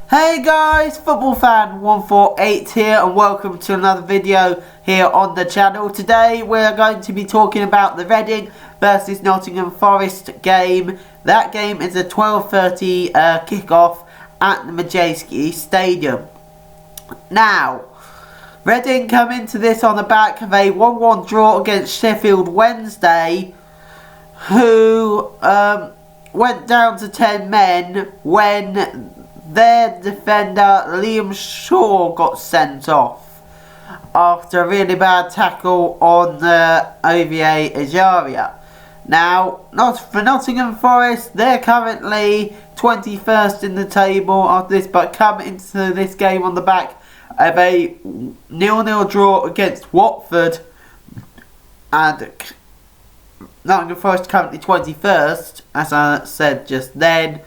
Hey guys, football fan 148 here, and welcome to another video here on the channel. Today we're going to be talking about the Reading versus Nottingham Forest game. That game is a 12:30 kickoff at the Majeski Stadium. Now, Reading come into this on the back of a 1-1 draw against Sheffield Wednesday, who went down to 10 men when their defender Liam Shaw got sent off after a really bad tackle on OVA Ajaria. Now, for Nottingham Forest, they're currently 21st in the table after this, but come into this game on the back of a 0-0 draw against Watford, and Nottingham Forest currently 21st, as I said just then.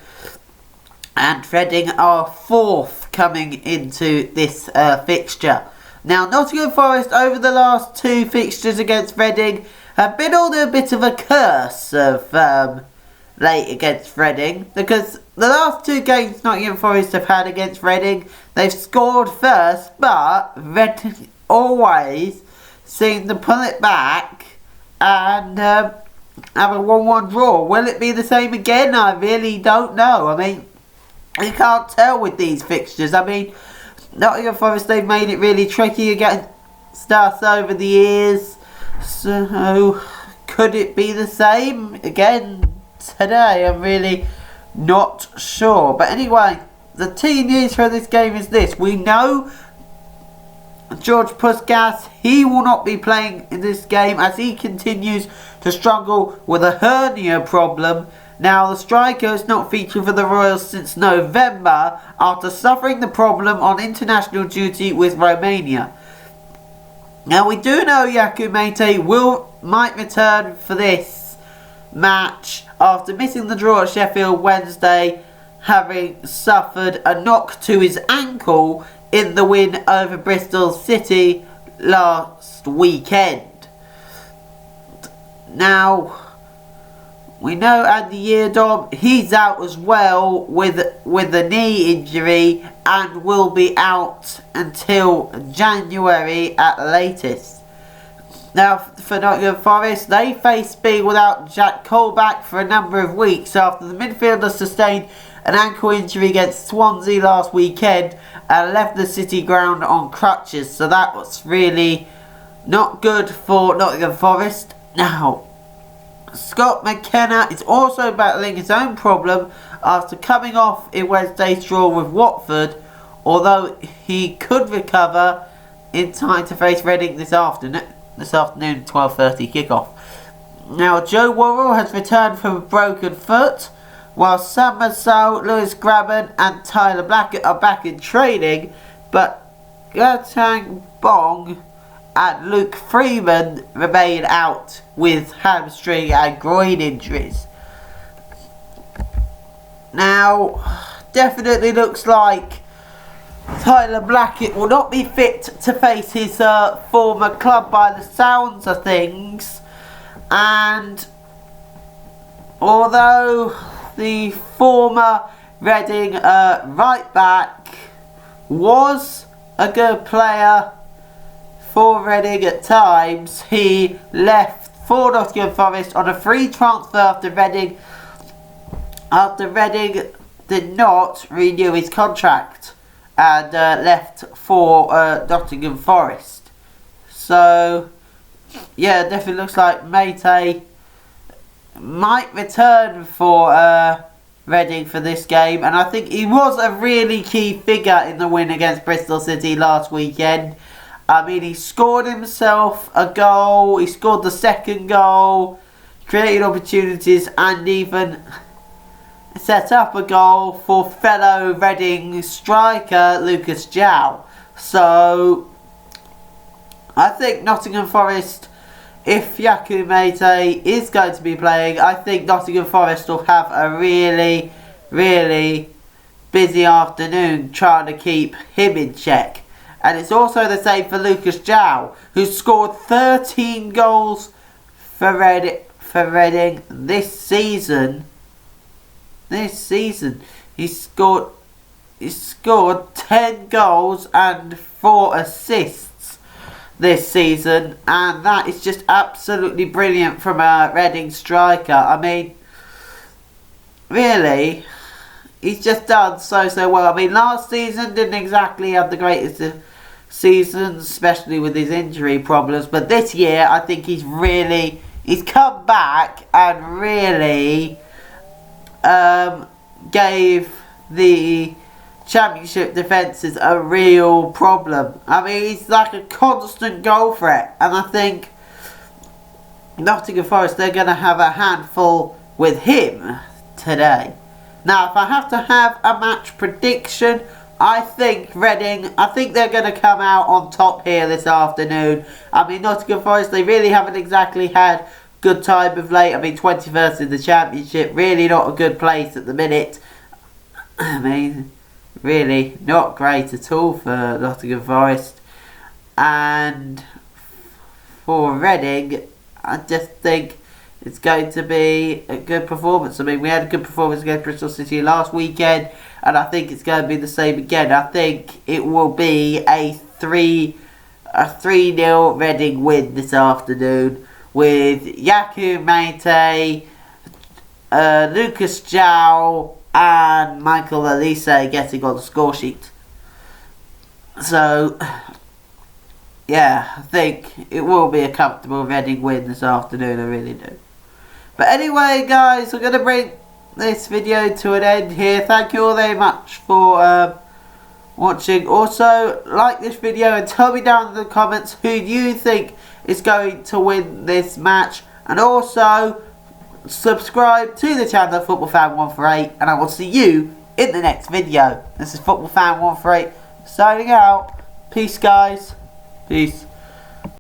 And Reading are 4th coming into this fixture. Now, Nottingham Forest over the last 2 fixtures against Reading have been on a bit of a curse of late against Reading, because the last 2 games Nottingham Forest have had against Reading, they've scored first, but Reading always seem to pull it back and have a 1-1 draw. Will it be the same again? I really don't know. I mean, you can't tell with these fixtures. I mean, Nottingham Forest, they've made it really tricky against us over the years. So, could it be the same again today? I'm really not sure. But anyway, the team news for this game is this. We know George Puskas, he will not be playing in this game as he continues to struggle with a hernia problem. Now, the striker has not featured for the Royals since November after suffering the problem on international duty with Romania. Now, we do know Yaku Mete might return for this match after missing the draw at Sheffield Wednesday, having suffered a knock to his ankle in the win over Bristol City last weekend. Now, we know Andy Yeardom, he's out as well with a knee injury and will be out until January at the latest. Now, for Nottingham Forest, they face being without Jack Colback for a number of weeks after the midfielder sustained an ankle injury against Swansea last weekend and left the City ground on crutches. So that was really not good for Nottingham Forest. Now, Scott McKenna is also battling his own problem after coming off in Wednesday's draw with Watford, although he could recover in time to face Reading this afternoon 12:30 kickoff. Now, Joe Worrell has returned from a broken foot, while Sam Massau, Lewis Grabban and Tyler Blackett are back in training, but Gertang Bong and Luke Freeman remain out with hamstring and groin injuries. Now, definitely looks like Tyler Blackett will not be fit to face his former club by the sounds of things. And although the former Reading right back was a good player for Reading at times, he left for Nottingham Forest on a free transfer after Reading did not renew his contract and left for Nottingham Forest. So, yeah, definitely looks like Mete might return for Reading for this game, and I think he was a really key figure in the win against Bristol City last weekend. I mean, he scored himself a goal, he scored the second goal, created opportunities, and even set up a goal for fellow Reading striker Lucas Jow. So, I think Nottingham Forest, if Yaku Mete is going to be playing, I think Nottingham Forest will have a really, really busy afternoon trying to keep him in check. And it's also the same for Lucas Jow, who scored 13 goals for Reading this season. He scored He's scored 10 goals and 4 assists this season, and that is just absolutely brilliant from a Reading striker. I mean, really, he's just done so well. I mean, last season didn't exactly have the greatest of seasons, especially with his injury problems, but this year I think he's come back and really gave the Championship defences a real problem. I mean, he's like a constant goal threat, and I think Nottingham Forest, they're going to have a handful with him today. Now, if I have to have a match prediction, I think Reading, I think they're going to come out on top here this afternoon. I mean, Nottingham Forest, they really haven't exactly had good time of late. I mean, 21st in the Championship, really not a good place at the minute. I mean, really not great at all for Nottingham Forest. And for Reading, I just think it's going to be a good performance. I mean, we had a good performance against Bristol City last weekend, and I think it's going to be the same again. I think it will be a 3-0 Reading win this afternoon, with Yaku Mate, Lucas Jow and Michael Elise getting on the score sheet. So, yeah, I think it will be a comfortable Reading win this afternoon, I really do. But anyway, guys, we're going to bring this video to an end here. Thank you all very much for watching. Also, like this video and tell me down in the comments who you think is going to win this match. And also, subscribe to the channel Football Fan 148, and I will see you in the next video. This is Football Fan 148 signing out. Peace, guys. Peace.